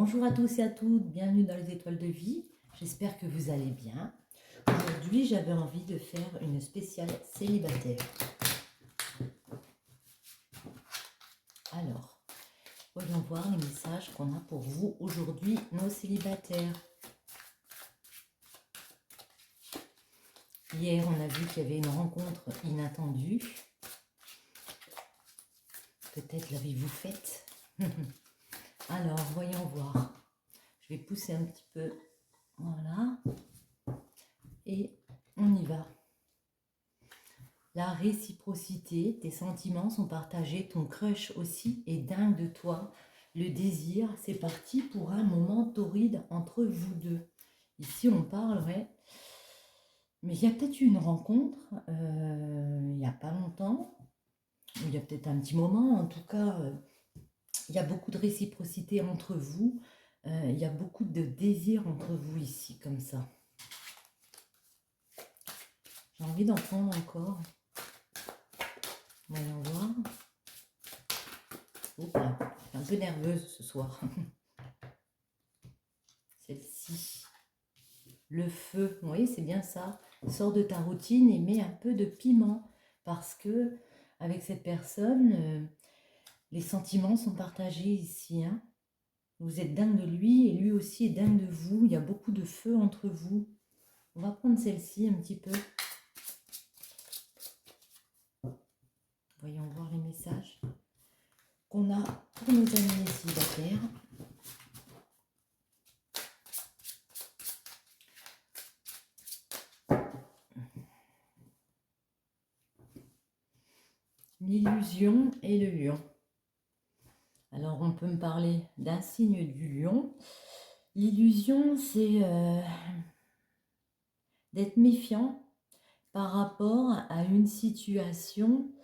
Bonjour à tous et à toutes, bienvenue dans les étoiles de vie, j'espère que vous allez bien. Aujourd'hui j'avais envie de faire une spéciale célibataire. Alors, voyons voir les messages qu'on a pour vous aujourd'hui, nos célibataires. Hier on a vu qu'il y avait une rencontre inattendue. Peut-être l'avez-vous faite. Alors, voyons voir. Je vais pousser un petit peu. Voilà. Et on y va. La réciprocité, tes sentiments sont partagés, ton crush aussi est dingue de toi. Le désir, c'est parti pour un moment torride entre vous deux. Ici, on parlerait, mais il y a peut-être eu une rencontre, il n'y a pas longtemps, il y a peut-être un petit moment, en tout cas, il y a beaucoup de réciprocité entre vous, il y a beaucoup de désir entre vous ici, comme ça. J'ai envie d'en prendre encore. Voyons voir. Oups, je suis un peu nerveuse ce soir. Celle-ci. Le feu, vous voyez, c'est bien ça. Sors de ta routine et mets un peu de piment. Parce que, avec cette personne, les sentiments sont partagés ici. Hein. Vous êtes dingue de lui et lui aussi est dingue de vous. Il y a beaucoup de feu entre vous. On va prendre celle-ci un petit peu. Voyons voir les messages qu'on a pour nos amis célibataires. L'illusion et le lion. Alors, on peut me parler d'un signe du lion. L'illusion, c'est d'être méfiant par rapport à une situation,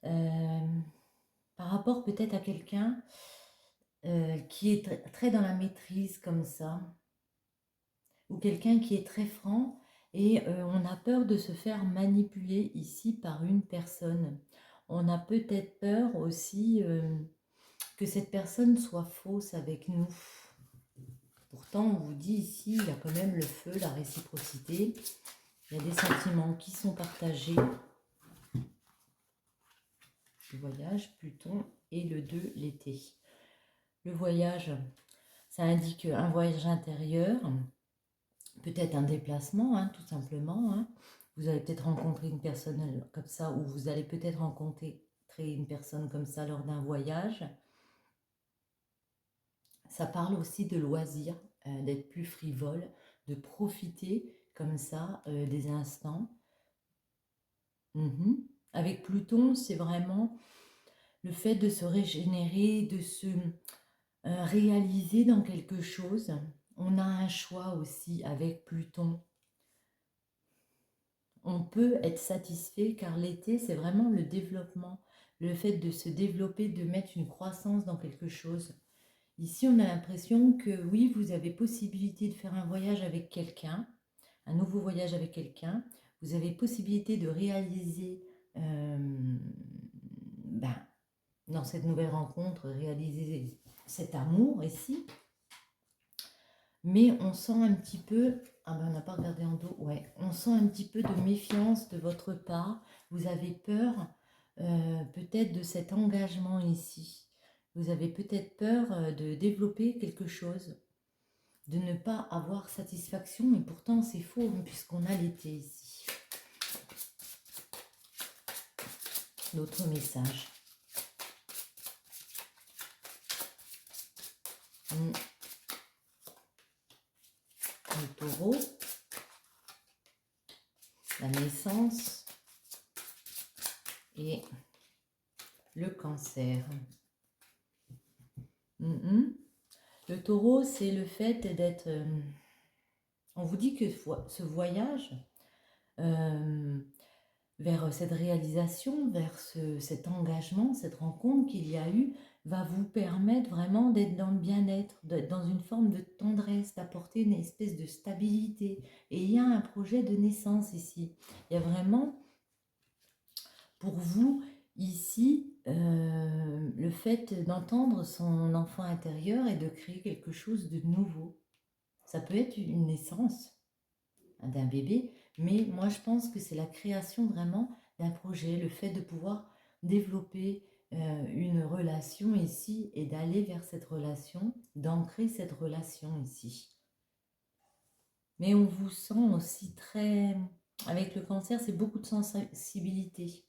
par rapport peut-être à quelqu'un qui est très dans la maîtrise comme ça, ou quelqu'un qui est très franc, et on a peur de se faire manipuler ici par une personne. On a peut-être peur aussi que cette personne soit fausse avec nous. Pourtant, on vous dit ici, il y a quand même le feu, la réciprocité. Il y a des sentiments qui sont partagés. Le voyage, Pluton et le 2, l'été. Le voyage, ça indique un voyage intérieur, peut-être un déplacement, hein, tout simplement. Hein. Vous allez peut-être rencontrer une personne comme ça, ou vous allez peut-être rencontrer une personne comme ça lors d'un voyage. Ça parle aussi de loisirs, d'être plus frivole, de profiter comme ça des instants. Avec Pluton, c'est vraiment le fait de se régénérer, de se réaliser dans quelque chose. On a un choix aussi avec Pluton. On peut être satisfait car l'été, c'est vraiment le développement, le fait de se développer, de mettre une croissance dans quelque chose. Ici, on a l'impression que oui, vous avez possibilité de faire un voyage avec quelqu'un, un nouveau voyage avec quelqu'un. Vous avez possibilité de réaliser, dans cette nouvelle rencontre, réaliser cet amour ici. Mais on sent un petit peu, on n'a pas regardé en dos, ouais, on sent un petit peu de méfiance de votre part. Vous avez peur peut-être de cet engagement ici. Vous avez peut-être peur de développer quelque chose, de ne pas avoir satisfaction, et pourtant c'est faux, puisqu'on a l'été ici. D'autres messages. Le taureau, la naissance et le cancer. Le taureau, c'est le fait d'être... on vous dit que ce voyage vers cette réalisation, vers cet engagement, cette rencontre qu'il y a eu, va vous permettre vraiment d'être dans le bien-être, d'être dans une forme de tendresse, d'apporter une espèce de stabilité. Et il y a un projet de naissance ici. Il y a vraiment, pour vous, Ici, le fait d'entendre son enfant intérieur et de créer quelque chose de nouveau. Ça peut être une naissance d'un bébé, mais moi je pense que c'est la création vraiment d'un projet, le fait de pouvoir développer une relation ici et d'aller vers cette relation, d'ancrer cette relation ici. Mais on vous sent aussi très... Avec le cancer, c'est beaucoup de sensibilité.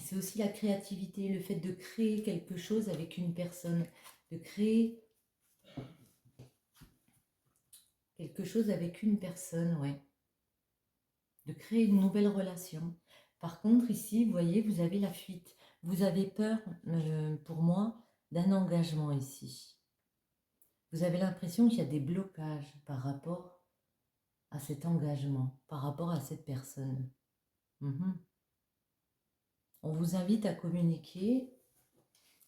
C'est aussi la créativité, le fait de créer quelque chose avec une personne, de créer quelque chose avec une personne, ouais. De créer une nouvelle relation. Par contre, ici, vous voyez, vous avez la fuite. Vous avez peur, pour moi, d'un engagement ici. Vous avez l'impression qu'il y a des blocages par rapport à cet engagement, par rapport à cette personne. On vous invite à communiquer,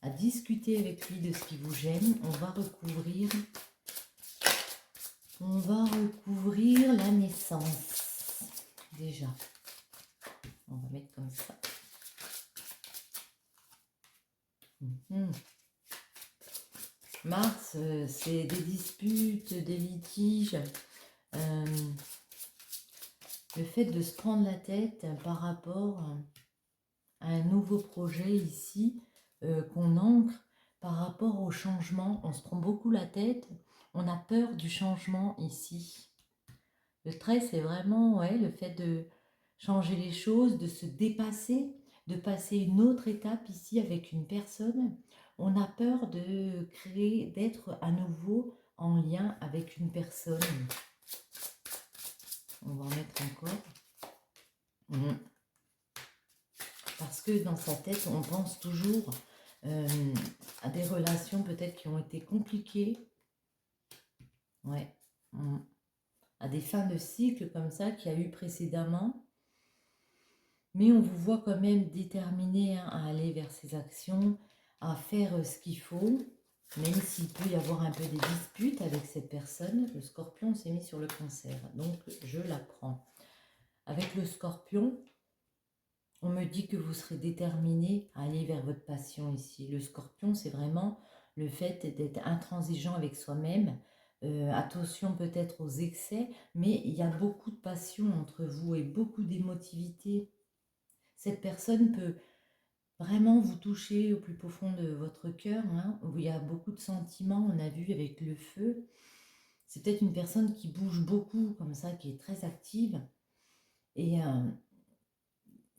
à discuter avec lui de ce qui vous gêne. On va recouvrir la naissance. Déjà. On va mettre comme ça. Mars, c'est des disputes, des litiges. Le fait de se prendre la tête par rapport à un nouveau projet ici, qu'on ancre par rapport au changement. On se prend beaucoup la tête, on a peur du changement ici. Le stress, c'est vraiment le fait de changer les choses, de se dépasser, de passer une autre étape ici avec une personne. On a peur de créer, d'être à nouveau en lien avec une personne. On va en mettre encore. Parce que dans sa tête, on pense toujours à des relations peut-être qui ont été compliquées. Ouais. À des fins de cycle comme ça qu'il y a eu précédemment. Mais on vous voit quand même déterminé à aller vers ces actions, à faire ce qu'il faut, même s'il peut y avoir un peu des disputes avec cette personne. Le scorpion s'est mis sur le cancer, donc je la prends. Avec le scorpion, on me dit que vous serez déterminé à aller vers votre passion ici. Le scorpion, c'est vraiment le fait d'être intransigeant avec soi-même. Attention peut-être aux excès, mais il y a beaucoup de passion entre vous et beaucoup d'émotivité. Cette personne peut vraiment vous toucher au plus profond de votre cœur, où il y a beaucoup de sentiments, on a vu avec le feu. C'est peut-être une personne qui bouge beaucoup, comme ça, qui est très active. Et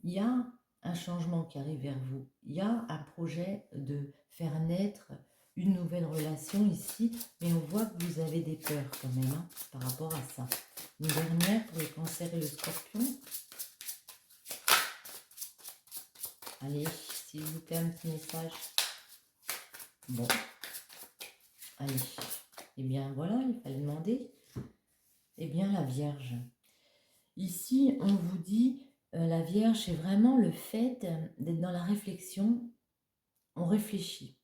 il y a un changement qui arrive vers vous. Il y a un projet de faire naître une nouvelle relation ici, mais on voit que vous avez des peurs quand même par rapport à ça. Une dernière pour le cancer et le scorpion. Allez, s'il vous plaît, un petit message. Bon. Allez. Eh bien, voilà, il fallait demander. Eh bien, la Vierge. Ici, on vous dit, la Vierge, c'est vraiment le fait d'être dans la réflexion. On réfléchit.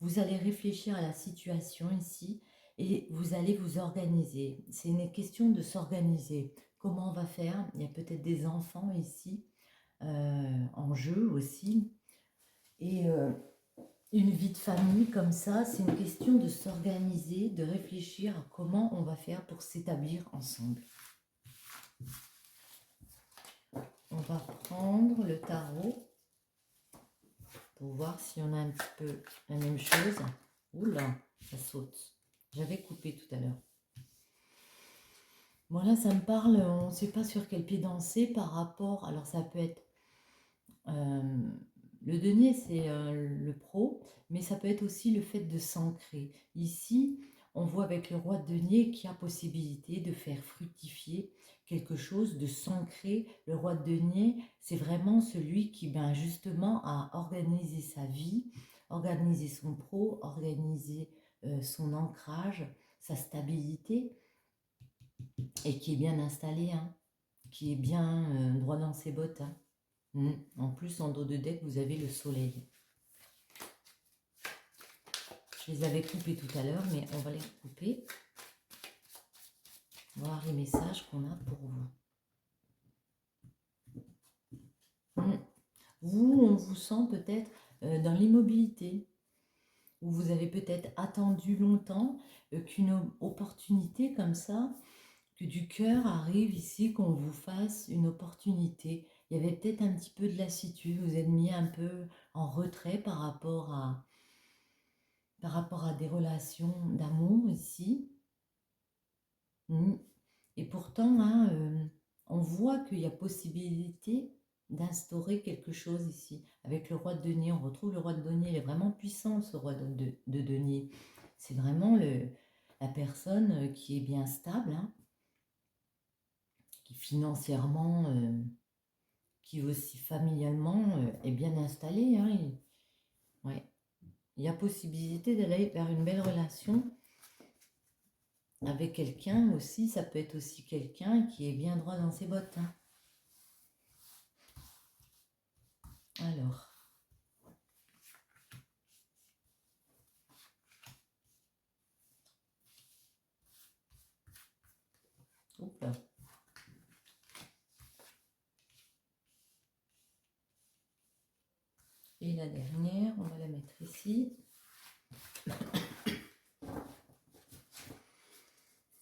Vous allez réfléchir à la situation ici et vous allez vous organiser. C'est une question de s'organiser. Comment on va faire? Il y a peut-être des enfants ici en jeu aussi. Et une vie de famille comme ça, c'est une question de s'organiser, de réfléchir à comment on va faire pour s'établir ensemble. On va prendre le tarot pour voir si on a un petit peu la même chose. Oula, ça saute. J'avais coupé tout à l'heure. Voilà, ça me parle, on ne sait pas sur quel pied danser par rapport... Alors ça peut être... le denier, c'est le pro, mais ça peut être aussi le fait de s'ancrer. Ici, on voit avec le roi de denier qu'il y a possibilité de faire fructifier quelque chose, de s'ancrer. Le roi de denier, c'est vraiment celui qui, justement, a organisé sa vie, organisé son pro, organisé son ancrage, sa stabilité, et qui est bien installé, qui est bien droit dans ses bottes. En plus, en dos de deck, vous avez le soleil. Je les avais coupés tout à l'heure, mais on va les recouper. Voir les messages qu'on a pour vous. Vous, on vous sent peut-être dans l'immobilité, où vous avez peut-être attendu longtemps qu'une opportunité comme ça, que du cœur arrive ici, qu'on vous fasse une opportunité. Il y avait peut-être un petit peu de lassitude, vous êtes mis un peu en retrait par rapport à des relations d'amour ici. Et pourtant, hein, on voit qu'il y a possibilité d'instaurer quelque chose ici. Avec le roi de denier, on retrouve le roi de denier, il est vraiment puissant ce roi de denier. C'est vraiment la personne qui est bien stable, hein, qui financièrement, qui aussi familialement est bien installée. Hein, ouais. Il y a possibilité d'aller vers une belle relation avec quelqu'un aussi. Ça peut être aussi quelqu'un qui est bien droit dans ses bottes. Hein. Alors, hop là. Et la dernière, on va la mettre ici.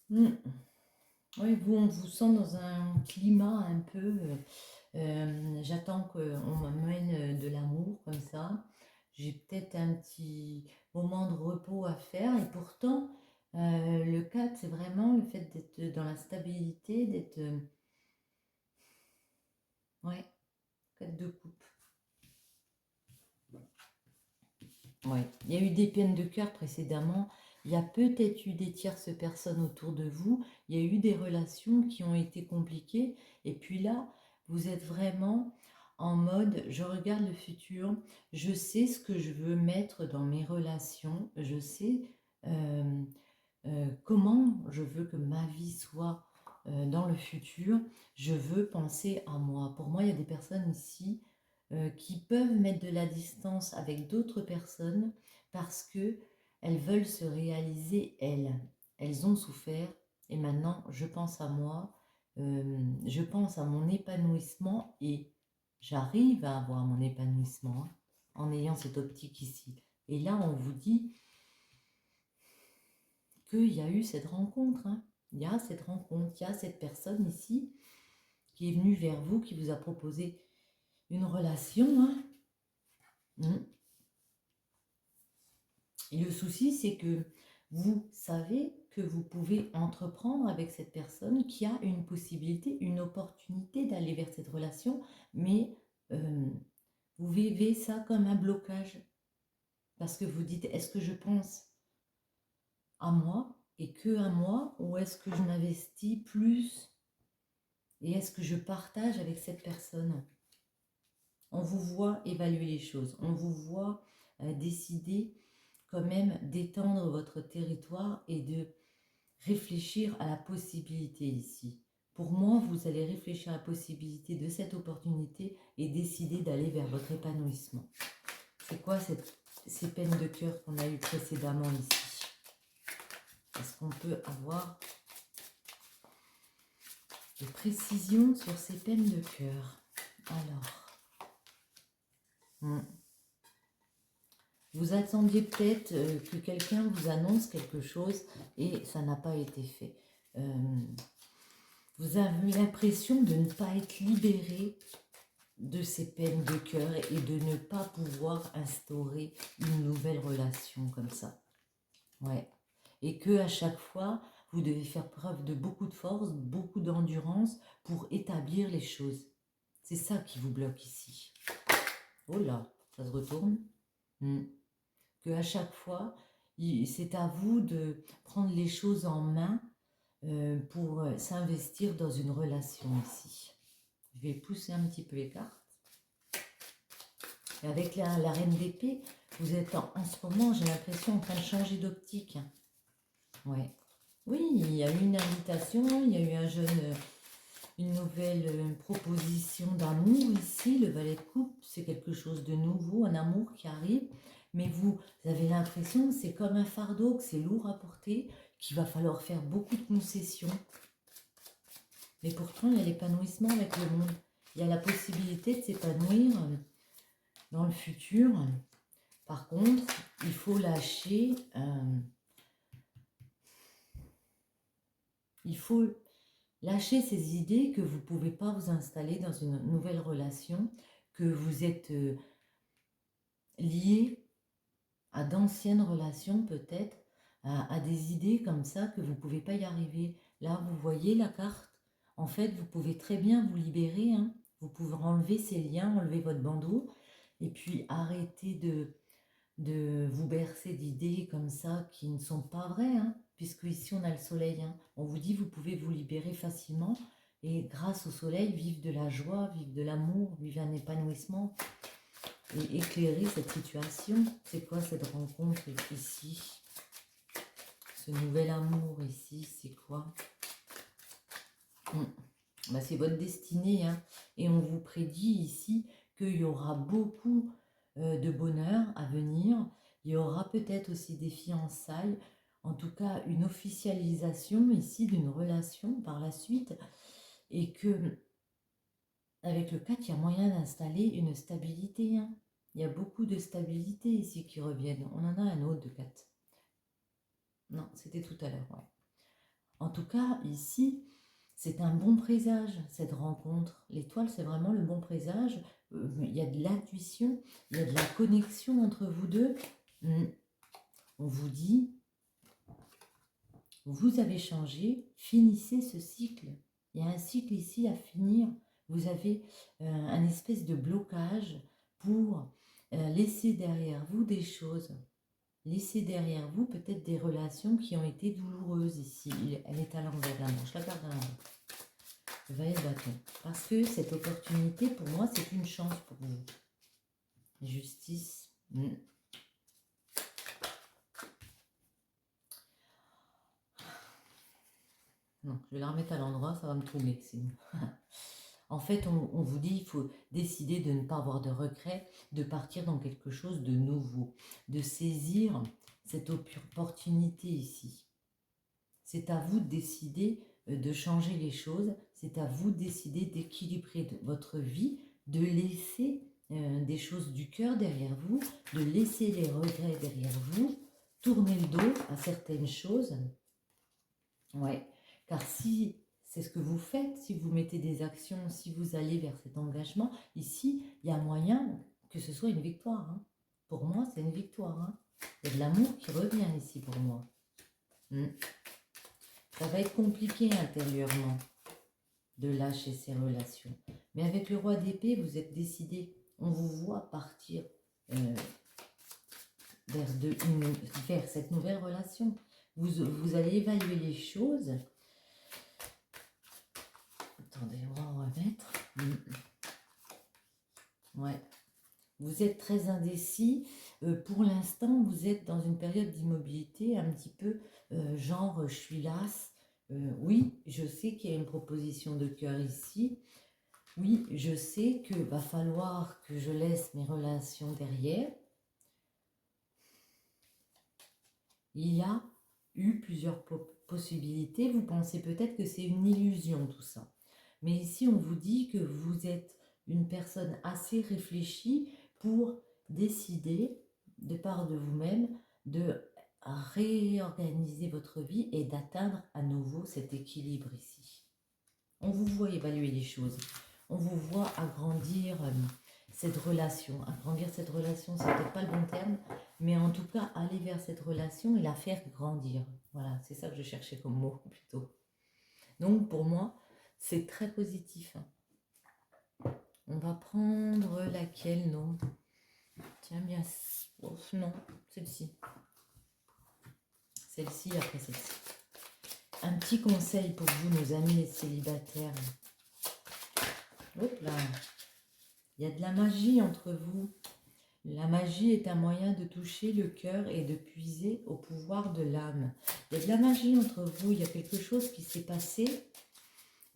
Oui, vous, on vous sent dans un climat un peu... j'attends qu'on m'amène de l'amour comme ça. J'ai peut-être un petit moment de repos à faire. Et pourtant, le 4, c'est vraiment le fait d'être dans la stabilité, d'être... ouais, 4 de coupe. Ouais. Il y a eu des peines de cœur précédemment. Il y a peut-être eu des tierces personnes autour de vous. Il y a eu des relations qui ont été compliquées. Et puis là, vous êtes vraiment en mode, je regarde le futur, je sais ce que je veux mettre dans mes relations, je sais comment je veux que ma vie soit dans le futur. Je veux penser à moi. Pour moi, il y a des personnes ici qui peuvent mettre de la distance avec d'autres personnes parce que elles veulent se réaliser elles. Elles ont souffert et maintenant je pense à moi, je pense à mon épanouissement et j'arrive à avoir mon épanouissement hein, en ayant cette optique ici. Et là on vous dit qu'il y a eu cette rencontre, hein. Il y a cette rencontre, il y a cette personne ici qui est venue vers vous, qui vous a proposé une relation, hein. Et le souci, c'est que vous savez que vous pouvez entreprendre avec cette personne qui a une possibilité, une opportunité d'aller vers cette relation, mais vous vivez ça comme un blocage. Parce que vous dites, est-ce que je pense à moi et que à moi, ou est-ce que je m'investis plus et est-ce que je partage avec cette personne? On vous voit évaluer les choses, on vous voit décider quand même d'étendre votre territoire et de réfléchir à la possibilité ici. Pour moi, vous allez réfléchir à la possibilité de cette opportunité et décider d'aller vers votre épanouissement. C'est quoi ces peines de cœur qu'on a eues précédemment ici? Est-ce qu'on peut avoir des précisions sur ces peines de cœur? Alors, vous attendiez peut-être que quelqu'un vous annonce quelque chose et ça n'a pas été fait. Vous avez l'impression de ne pas être libéré de ces peines de cœur et de ne pas pouvoir instaurer une nouvelle relation comme ça. Ouais. Et que à chaque fois, vous devez faire preuve de beaucoup de force, beaucoup d'endurance pour établir les choses. C'est ça qui vous bloque ici. Oh là, ça se retourne. Que à chaque fois, c'est à vous de prendre les choses en main pour s'investir dans une relation ici. Je vais pousser un petit peu les cartes. Et avec la reine d'épée, vous êtes en ce moment, j'ai l'impression, en train de changer d'optique. Ouais. Oui, il y a eu une invitation, il y a eu une nouvelle proposition d'amour ici. Le valet de coupe, c'est quelque chose de nouveau, un amour qui arrive. Mais vous avez l'impression que c'est comme un fardeau, que c'est lourd à porter, qu'il va falloir faire beaucoup de concessions. Mais pourtant, il y a l'épanouissement avec le monde. Il y a la possibilité de s'épanouir Dans le futur, par contre, il faut lâcher, ces idées que vous ne pouvez pas vous installer dans une nouvelle relation, que vous êtes lié à d'anciennes relations peut-être, à des idées comme ça que vous ne pouvez pas y arriver. Là, vous voyez la carte. En fait, vous pouvez très bien vous libérer. Hein. Vous pouvez enlever ces liens, enlever votre bandeau et puis arrêter de vous bercer d'idées comme ça qui ne sont pas vraies. Hein, puisque ici, on a le soleil. Hein. On vous dit vous pouvez vous libérer facilement et grâce au soleil, vivre de la joie, vivre de l'amour, vivre un épanouissement et éclairer cette situation. C'est quoi cette rencontre ici? Ce nouvel amour ici, c'est quoi? Bah, c'est votre destinée. Hein. Et on vous prédit ici qu'il y aura beaucoup de bonheur à venir. Il y aura peut-être aussi des fiançailles. En tout cas, une officialisation ici d'une relation par la suite. Et que, avec le 4, il y a moyen d'installer une stabilité. Hein. Il y a beaucoup de stabilité ici qui reviennent. On en a un autre de 4. Non, c'était tout à l'heure, ouais. En tout cas, ici, c'est un bon présage, cette rencontre. L'étoile, c'est vraiment le bon présage. Il y a de l'intuition, il y a de la connexion entre vous deux. On vous dit, vous avez changé, finissez ce cycle. Il y a un cycle ici à finir. Vous avez un espèce de blocage pour laisser derrière vous des choses. Laissez derrière vous peut-être des relations qui ont été douloureuses ici. Elle est à l'envers, la manche, la garde à l'envers. Le valet de bâton. Parce que cette opportunité, pour moi, c'est une chance pour vous. Justice. Non, je vais la remettre à l'endroit, ça va me troubler sinon. En fait, on vous dit, il faut décider de ne pas avoir de regrets, de partir dans quelque chose de nouveau, de saisir cette opportunité ici. C'est à vous de décider de changer les choses, c'est à vous de décider d'équilibrer votre vie, de laisser des choses du cœur derrière vous, de laisser les regrets derrière vous, tourner le dos à certaines choses. Ouais, car si c'est ce que vous faites, si vous mettez des actions, si vous allez vers cet engagement, ici, il y a moyen que ce soit une victoire. Hein. Pour moi, c'est une victoire. Hein. Il y a de l'amour qui revient ici pour moi. Ça va être compliqué intérieurement de lâcher ces relations. Mais avec le roi d'épée, vous êtes décidé. On vous voit partir vers cette nouvelle relation. Vous allez évaluer les choses. Attendez, on va en remettre. Ouais. Vous êtes très indécis. Pour l'instant, vous êtes dans une période d'immobilité un petit peu genre je suis lasse. Oui, je sais qu'il y a une proposition de cœur ici. Oui, je sais qu'il va falloir que je laisse mes relations derrière. Il y a eu plusieurs possibilités. Vous pensez peut-être que c'est une illusion tout ça. Mais ici, on vous dit que vous êtes une personne assez réfléchie pour décider, de part de vous-même, de réorganiser votre vie et d'atteindre à nouveau cet équilibre ici. On vous voit évaluer les choses. On vous voit agrandir cette relation. Agrandir cette relation, c'est peut-être pas le bon terme, mais en tout cas, aller vers cette relation et la faire grandir. Voilà, c'est ça que je cherchais comme mot plutôt. Donc pour moi, c'est très positif. On va prendre laquelle, non? Tiens bien, oh, non, celle-ci. Celle-ci après celle-ci. Un petit conseil pour vous, nos amis les célibataires. Hop là. Il y a de la magie entre vous. La magie est un moyen de toucher le cœur et de puiser au pouvoir de l'âme. Il y a de la magie entre vous, il y a quelque chose qui s'est passé.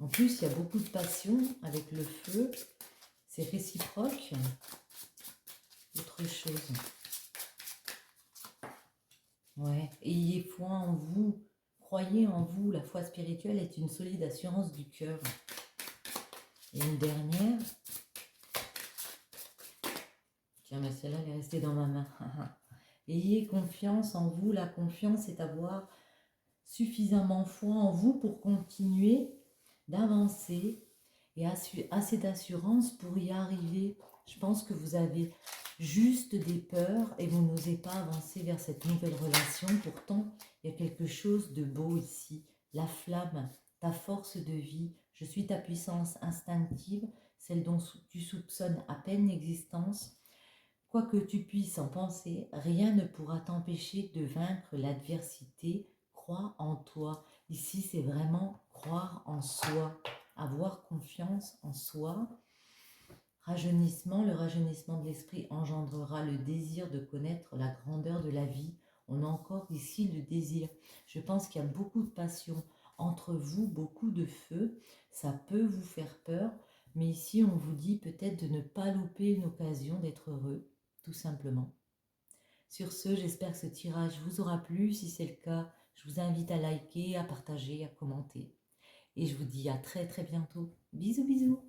En plus, il y a beaucoup de passion avec le feu. C'est réciproque. Autre chose. Ouais, ayez foi en vous. Croyez en vous. La foi spirituelle est une solide assurance du cœur. Et une dernière. Tiens, mais celle-là, elle est restée dans ma main. Ayez confiance en vous. La confiance, c'est avoir suffisamment foi en vous pour continuer d'avancer et assez d'assurance pour y arriver. Je pense que vous avez juste des peurs et vous n'osez pas avancer vers cette nouvelle relation. Pourtant, il y a quelque chose de beau ici. La flamme, ta force de vie. Je suis ta puissance instinctive, celle dont tu soupçonnes à peine l'existence. Quoi que tu puisses en penser, rien ne pourra t'empêcher de vaincre l'adversité. Crois en toi. Ici, c'est vraiment croire en soi, avoir confiance en soi. Rajeunissement, le rajeunissement de l'esprit engendrera le désir de connaître la grandeur de la vie. On a encore ici le désir. Je pense qu'il y a beaucoup de passion entre vous, beaucoup de feu. Ça peut vous faire peur, mais ici on vous dit peut-être de ne pas louper une occasion d'être heureux, tout simplement. Sur ce, j'espère que ce tirage vous aura plu. Si c'est le cas, je vous invite à liker, à partager, à commenter. Et je vous dis à très très bientôt. Bisous bisous.